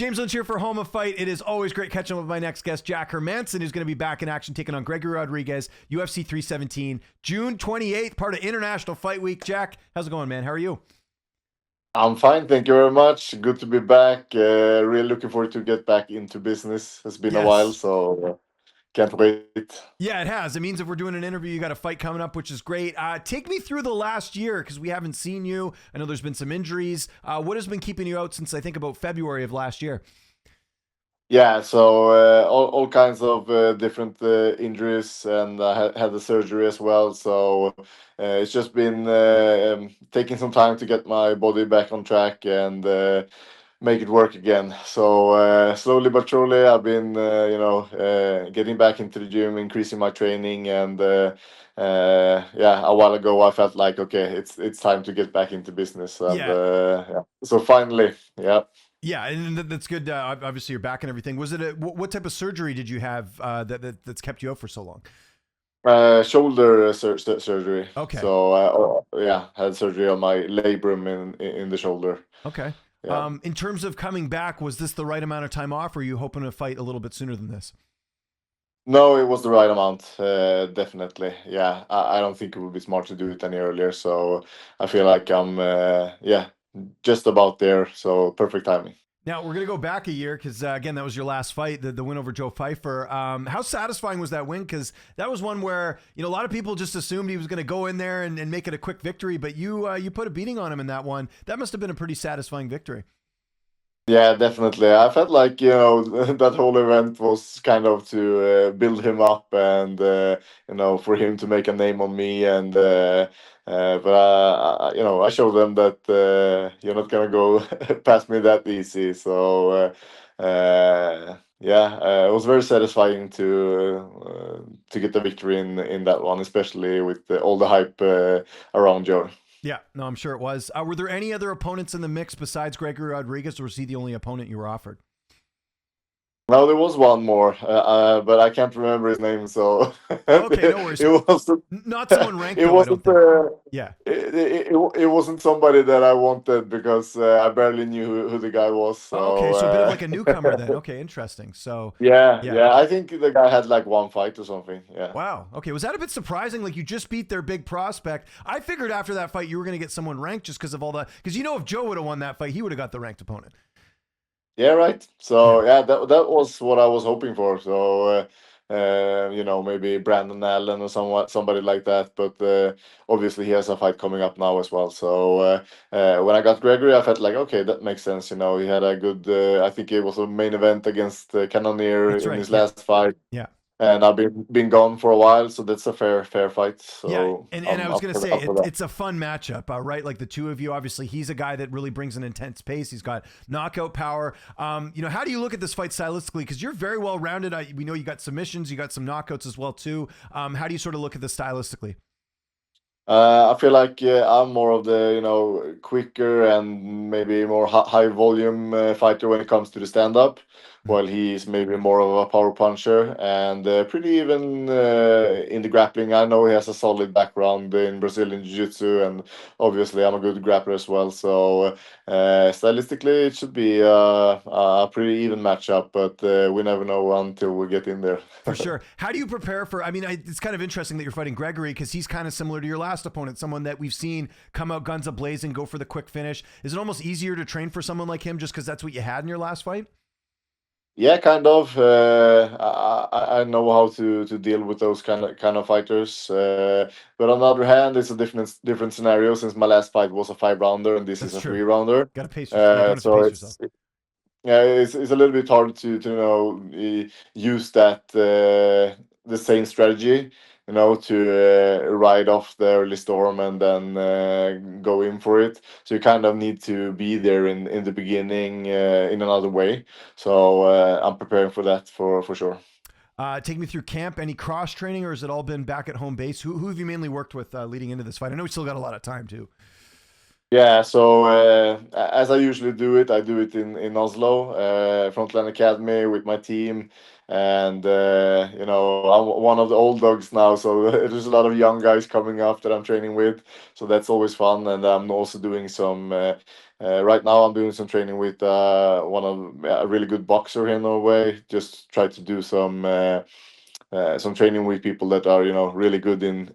James Lynch here for Home of Fight. It is always great catching up with my next guest, Jack Hermansson, who's going to be back in action taking on Gregory Rodrigues, UFC 317, June 28th, part of International Fight Week. Jack, how's it going, man? How are you? I'm fine, thank you very much. Good to be back. Really looking forward to get back into business. It's been a while, Yes. so can't wait. Yeah, it has. It means if we're doing an interview, you got a fight coming up, which is great. Take me through the last year because we haven't seen you. I know there's been some injuries. What has been keeping you out since I think about February of last year? Yeah, so all kinds of different injuries, and I had the surgery as well. So it's just been taking some time to get my body back on track and make it work again. So slowly but surely, I've been getting back into the gym, increasing my training, and yeah, a while ago I felt like okay, it's time to get back into business, and Yeah. yeah. So finally, yeah. Yeah, and that's good. Obviously, you're back and everything. Was it what type of surgery did you have that's kept you out for so long? Shoulder surgery. Okay. So yeah, had surgery on my labrum in the shoulder. Okay. Yeah. In terms of coming back, was this the right amount of time off, or are you hoping to fight a little bit sooner than this? No, it was the right amount. Definitely. Yeah. I don't think it would be smart to do it any earlier. So I feel like I'm yeah, just about there. So perfect timing. Now we're gonna go back a year because again, that was your last fight, the win over Joe Pyfer. How satisfying was that win? Because that was one where a lot of people just assumed he was going to go in there and make it a quick victory, but you put a beating on him in that one. That must have been a pretty satisfying victory. Yeah, definitely. I felt like, that whole event was kind of to build him up and, for him to make a name on me. And, but, I showed them that you're not going to go past me that easy. So, yeah, it was very satisfying to get the victory in that one, especially with all the hype around Joe. Yeah, no, I'm sure it was. Were there any other opponents in the mix besides Gregory Rodrigues, or was he the only opponent you were offered? No, there was one more, but I can't remember his name. So Okay, no worries. it wasn't. Not someone ranked It though, I don't wasn't. think. Yeah. It wasn't somebody that I wanted because I barely knew who the guy was. Okay, So so a bit of like a newcomer then. Okay, interesting. So yeah, yeah. yeah. I think the guy had like one fight or something. Yeah. Wow. Okay. Was that a bit surprising? Like you just beat their big prospect. I figured after that fight you were going to get someone ranked just because of all the. Because if Joe would have won that fight, he would have got the ranked opponent. Yeah, right. Yeah. So yeah, that was what I was hoping for. So maybe Brandon Allen or somebody like that. But obviously he has a fight coming up now as well. So when I got Gregory, I felt like okay, that makes sense. He had a good. I think it was a main event against Cannonier That's in right. his Yeah. last fight. Yeah. And I've been gone for a while, so that's a fair fight. Yeah, So and I I'm was up gonna say up for that. it's a fun matchup, right? Like the two of you, obviously, he's a guy that really brings an intense pace. He's got knockout power. How do you look at this fight stylistically? Because you're very well rounded. We know you got submissions, you got some knockouts as well too. How do you sort of look at this stylistically? I feel like I'm more of the quicker and maybe more high volume fighter when it comes to the stand up, while he's maybe more of a power puncher and pretty even in the grappling. I know he has a solid background in Brazilian Jiu-Jitsu, and obviously I'm a good grappler as well. So stylistically, it should be a pretty even matchup, but we never know until we get in there. For sure. How do you prepare for? I mean, it's kind of interesting that you're fighting Gregory because he's kind of similar to your last opponent, someone that we've seen come out guns a-blazing, go for the quick finish. Is it almost easier to train for someone like him just because that's what you had in your last fight? Yeah, kind of. I know how to deal with those kind of fighters. But on the other hand, it's a different scenario since my last fight was a 5 rounder and this is That's a true. 3 rounder. Got to pace yourself. Yeah, opponents to So pace yourself. it's yeah, it's a little bit hard to use that the same strategy, to ride off the early storm and then go in for it. So you kind of need to be there in the beginning in another way. So I'm preparing for that for sure. Take me through camp. Any cross training, or has it all been back at home base? Who have you mainly worked with leading into this fight? I know we still got a lot of time too. Yeah, so as I usually do it, I do it in Oslo, Frontline Academy with my team, and I'm one of the old dogs now, so there's a lot of young guys coming up that I'm training with, so that's always fun. And I'm also doing some right now I'm doing some training with a really good boxer here in Norway. Just try to do some training with people that are really good in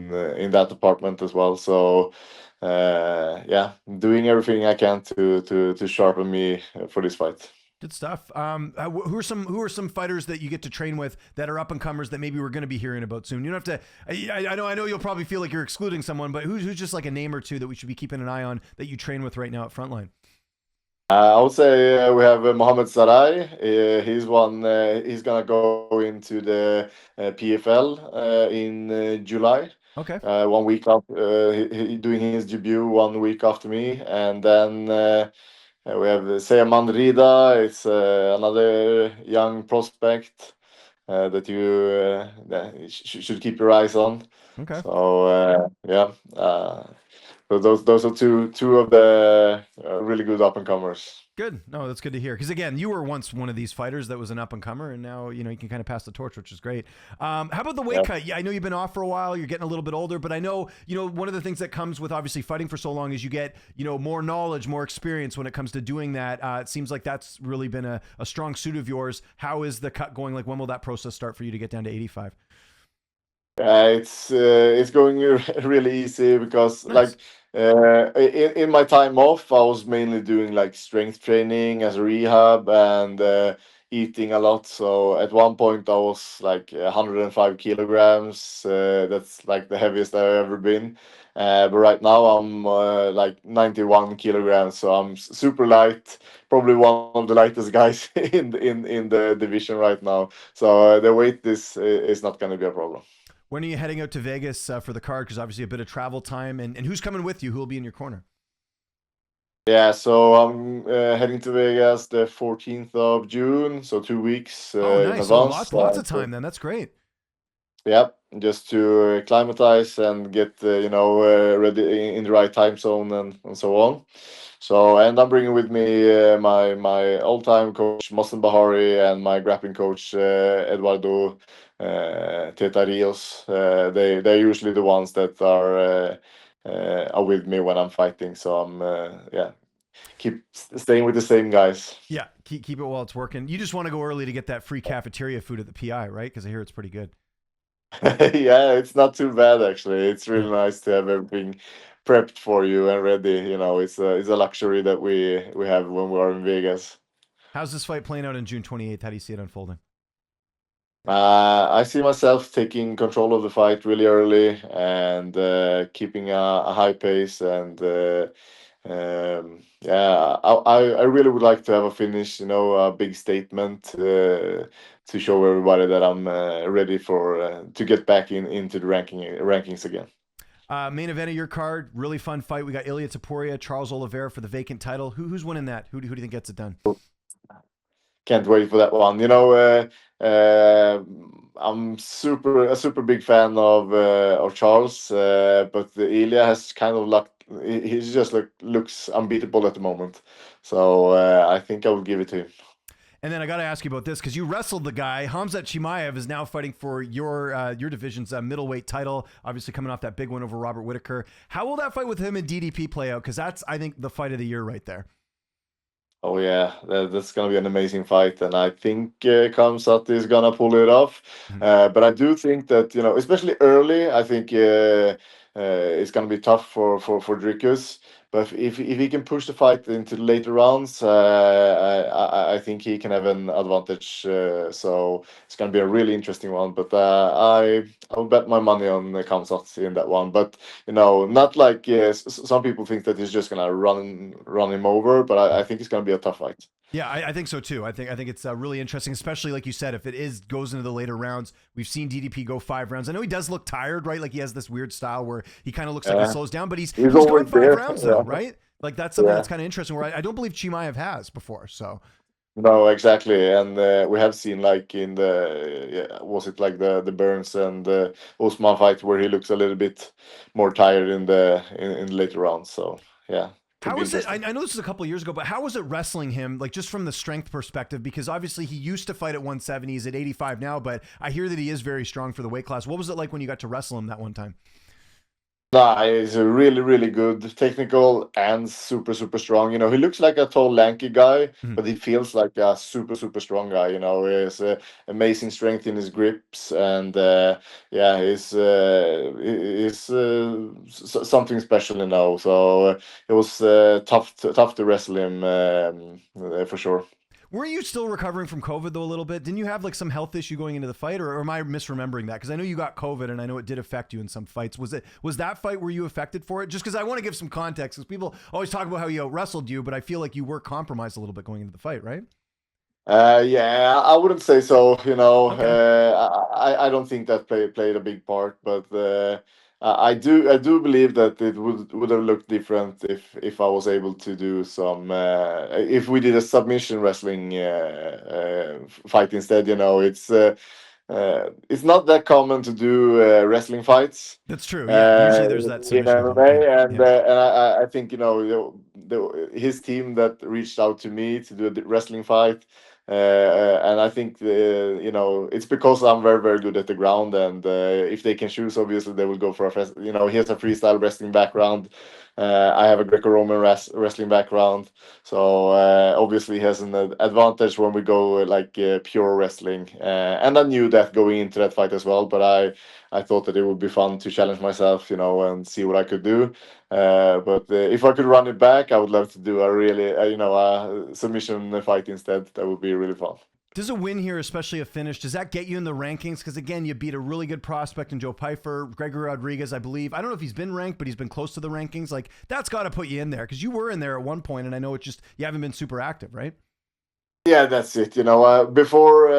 that department as well. So yeah, doing everything I can to sharpen me for this fight. Good stuff. Who are some fighters that you get to train with that are up and comers that maybe we're going to be hearing about soon? You don't have to. I know you'll probably feel like you're excluding someone, but who's just like a name or two that we should be keeping an eye on that you train with right now at Frontline? I would say we have Mohamed Sarai. He's one. He's gonna go into the PFL in July. Okay. 1 week after he doing his debut, 1 week after me, and then we have Seaman Rida. It's another young prospect that you should keep your eyes on. Okay. So yeah. So those are two of the really good up and comers. Good. No, that's good to hear. Because again, you were once one of these fighters that was an up and comer, and now you can kind of pass the torch, which is great. How about the weight cut? Yeah, I know you've been off for a while. You're getting a little bit older, but I know one of the things that comes with obviously fighting for so long is you get more knowledge, more experience when it comes to doing that. It seems like that's really been a strong suit of yours. How is the cut going? Like when will that process start for you to get down to 85? It's going really easy because Nice. in my time off, I was mainly doing like strength training as a rehab and eating a lot. So at one point, I was like 105 kilograms. That's like the heaviest I've ever been. But right now, I'm like 91 kilograms. So I'm super light, probably one of the lightest guys in the division right now. So the weight is not going to be a problem. When are you heading out to Vegas for the card? Because obviously a bit of travel time. And who's coming with you? Who will be in your corner? Yeah, so I'm heading to Vegas the 14th of June, so 2 weeks Oh, in nice. So advance. lots of time then. That's great. Yeah, just to acclimatize and get ready in the right time zone and so on. So, and I'm bringing with me my all-time coach Mohsen Bahari and my grappling coach Eduardo Teta Rios. They're usually the ones that are with me when I'm fighting. So I'm keep staying with the same guys. Yeah, keep it while it's working. You just want to go early to get that free cafeteria food at the PI, right? Because I hear it's pretty good. Yeah, it's not too bad actually. It's Yeah. really nice to have everything prepped for you and ready. It's a luxury that we have when we are in Vegas. How's this fight playing out on June 28th? How do you see it unfolding? I see myself taking control of the fight really early and keeping a high pace and yeah, I really would like to have a finish, a big statement to show everybody that I'm ready for to get back into the rankings again. Main event of your card, really fun fight. We got Ilia Topuria, Charles Oliveira for the vacant title. Who's winning that? Who do you think gets it done? Can't wait for that one. I'm a super big fan of Charles, but Ilia has kind of luck. He's just looks unbeatable at the moment. So I think I will give it to him. And then I got to ask you about this because you wrestled the guy. Khamzat Chimaev is now fighting for your division's middleweight title, obviously coming off that big win over Robert Whitaker. How will that fight with him and DDP play out? Because that's, I think, the fight of the year right there. Oh yeah, that's gonna be an amazing fight, and I think Khamzat is gonna pull it off. But I do think that especially early, I think it's gonna be tough for Dricus. But if he can push the fight into the later rounds, I think he can have an advantage. So it's gonna be a really interesting one. But I will bet my money on Khamzat in that one. But not like some people think that he's just gonna run him over. But I think it's gonna be a tough fight. Yeah, I think so too. I think it's really interesting, especially like you said, if it goes into the later rounds. We've seen DDP go 5 rounds. I know he does look tired, right? Like he has this weird style where he kind of looks like he slows down, but he's gone 5 rounds though, right? Like that's something that's kind of interesting. Where I don't believe Chimaev has before. So no, exactly, and we have seen like in was it like the Burns and Usman fight where he looks a little bit more tired in the later rounds. So yeah. how is it? I know this is a couple of years ago, but how was it wrestling him, like just from the strength perspective? Because obviously he used to fight at 170, he's at 85 now, but I hear that he is very strong for the weight class. What was it like when you got to wrestle him that one time? Nah, he's a really, really good technical and super, super strong. You know, he looks like a tall, lanky guy, Mhm. but he feels like a super, super strong guy. You know, he has amazing strength in his grips, and yeah, he's something special. You know, so it was tough to wrestle him for sure. Were you still recovering from COVID though a little bit? Didn't you have like some health issue going into the fight, or am I misremembering that? Because I know you got COVID, and I know it did affect you in some fights. Was that fight were you affected for it? Just because I want to give some context, because people always talk about how you out wrestled you, but I feel like you were compromised a little bit going into the fight, right? Yeah, I wouldn't say so. You know, Okay. I don't think that played a big part, but I do believe that it would have looked different if I was able to do some if we did a submission wrestling fight instead. You know, it's not that common to do wrestling fights That's true. Yeah. Usually there's that in submission component. MMA, and Yeah. I think you know his team that reached out to me to do a wrestling fight, and I think you know it's because I'm very very good at the ground, and if they can choose, obviously they will go for you know, he has a freestyle wrestling background. I have a Greco-Roman wrestling background, so obviously he has an advantage when we go pure wrestling. And I knew that going into that fight as well, but I thought that it would be fun to challenge myself, you know, and see what I could do. But if I could run it back, I would love to do a really, you know, a submission fight instead. That would be really fun. Does a win here, especially a finish, does that get you in the rankings? Because again, you beat a really good prospect in Joe Pyfer, Gregory Rodrigues, I believe. I don't know if he's been ranked, but he's been close to the rankings. Like that's got to put you in there because you were in there at one point, and I know it's just you haven't been super active, right? Yeah, that's it. You know, before,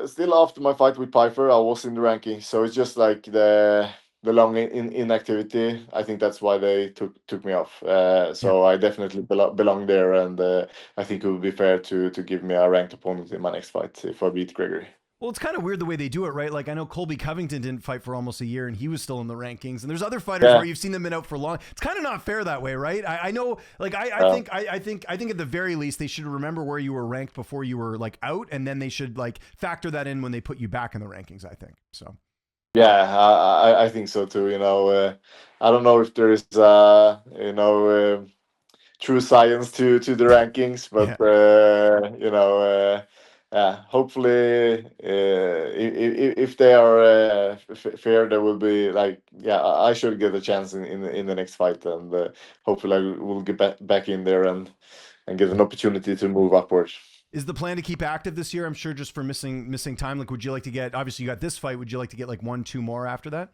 still after my fight with Piper, I was in the rankings. So it's just like the long inactivity. I think that's why they took me off. Yeah. So I definitely belong there, and I think it would be fair to give me a ranked opponent in my next fight if I beat Gregory. Well, it's kind of weird the way they do it, right? Like I know Colby Covington didn't fight for almost a year, and he was still in the rankings. And there's other fighters Yeah. where you've seen them been out for long. It's kind of not fair that way, right? I know, like Uh, I think at the very least they should remember where you were ranked before you were like out, and then they should like factor that in when they put you back in the rankings. I think so. yeah, I think so too. You know, I don't know if there is you know. True science to the rankings, but Yeah. you know, yeah, hopefully, if they are fair, there will be like, yeah, I should get a chance in the next fight, and hopefully I will get back in there and get an opportunity to move upwards. Is the plan to keep active this year? I'm sure just for missing time. Like, would you like to get? Obviously, you got this fight. Would you like to get like one, two more after that?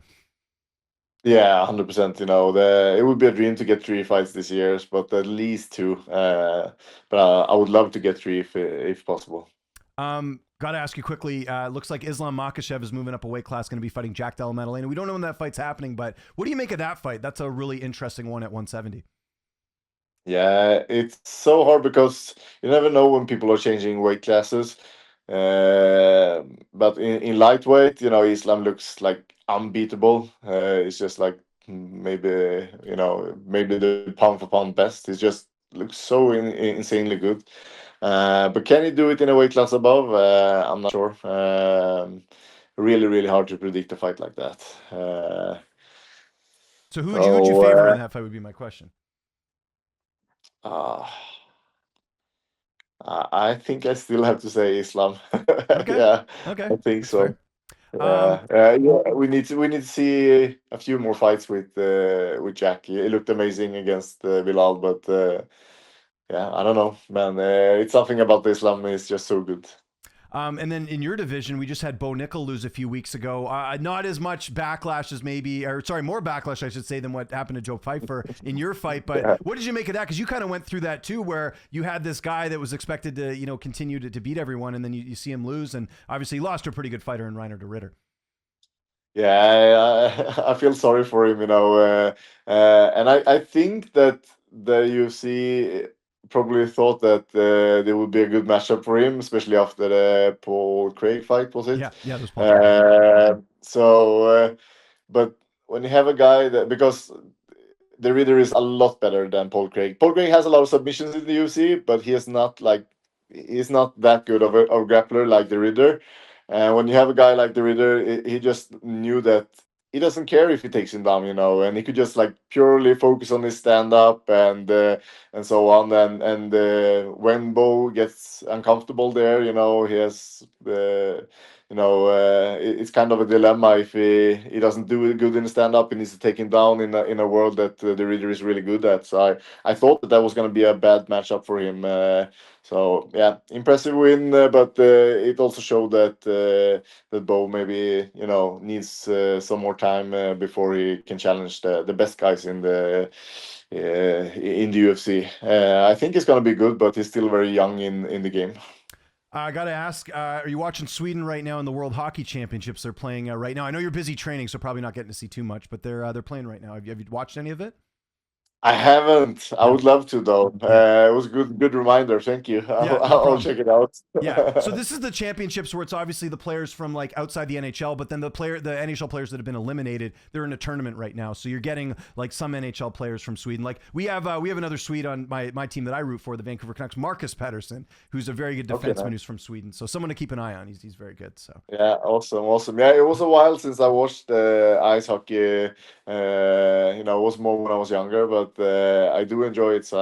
Yeah, 100%. You know, it would be a dream to get 3 fights this year, but at least two. But I would love to get three if possible. Got to ask you quickly. Looks like Islam Makhachev is moving up a weight class, going to be fighting Jack Della Maddalena. We don't know when that fight's happening, but what do you make of that fight? That's a really interesting one at 170. Yeah, it's so hard because you never know when people are changing weight classes. But in lightweight, you know, Islam looks like unbeatable. It's just like maybe, you know, maybe the pound for pound best. He just looks so insanely good. But can he do it in a weight class above? I'm not sure. Really, really hard to predict a fight like that. So who'd you So favor in that fight? Would be my question. uh, I think I still have to say Islam. Okay, Yeah, okay, I think that's fair. so. Um, Yeah, we need to see a few more fights with Jack. He looked amazing against Bilal, but yeah, I don't know, man. It's something about Islam is just so good. and then in your division, we just had Bo Nickal lose a few weeks ago. Not as much backlash as maybe, or sorry, more backlash, I should say, than what happened to Joe Pyfer in your fight. But Yeah, what did you make of that? Because you kind of went through that too, where you had this guy that was expected to, you know, continue to beat everyone, and then you see him lose, and obviously he lost to a pretty good fighter in Reiner de Ritter. yeah. I feel sorry for him, you know, and I think that the UFC probably thought that there would be a good matchup for him, especially after the Paul Craig fight, was it? Yeah, yeah, those Paul Craig. Yeah. So, but when you have a guy that, because the Ritter is a lot better than Paul Craig. Paul Craig has a lot of submissions in the UFC, but he's not that good of a grappler like the Ritter. And when you have a guy like the Ritter, he just knew that he doesn't care if he takes him down, and he could just like purely focus on his stand up and so on. And when Bo gets uncomfortable there, he has the it's kind of a dilemma if he doesn't do it good in the stand up. He needs to take him down in a world that the Reader is really good at. So I thought that was going to be a bad matchup for him. So yeah, impressive win, but it also showed that Bo maybe needs some more time before he can challenge the best guys in the UFC. I think he's gonna be good, but he's still very young in the game. I got to ask, are you watching Sweden right now in the World Hockey Championships? They're playing right now. I know you're busy training, so probably not getting to see too much, but they're playing right now. Have you watched any of it? I haven't. I No. would love to though. Yeah. It was a good reminder. Thank you. Yeah, I'll, no I'll problem. check it out. Yeah. So this is the championships where it's obviously the players from like outside the NHL, but then the NHL players that have been eliminated, they're in a tournament right now. So you're getting like some NHL players from Sweden. Like we have another Swede on my team that I root for, the Vancouver Canucks, Marcus Pettersson, who's a very good Okay, defenseman nice. who's from Sweden. So someone to keep an eye on. He's very good. So Yeah, awesome. Yeah, it was a while since I watched ice hockey. It was more when I was younger, but I do enjoy it, so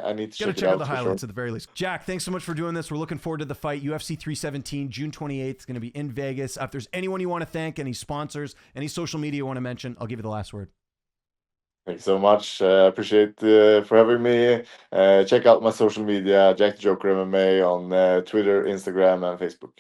I need to got to check it check out out the for sure. highlights at the very least. Jack, thanks so much for doing this. We're looking forward to the fight. UFC 317, June 28th. It's going to be in Vegas. If there's anyone you want to thank, any sponsors, any social media you want to mention, I'll give you the last word. Thanks so much. Appreciate for having me. Check out my social media, Jack the Joker MMA on Twitter, Instagram, and Facebook.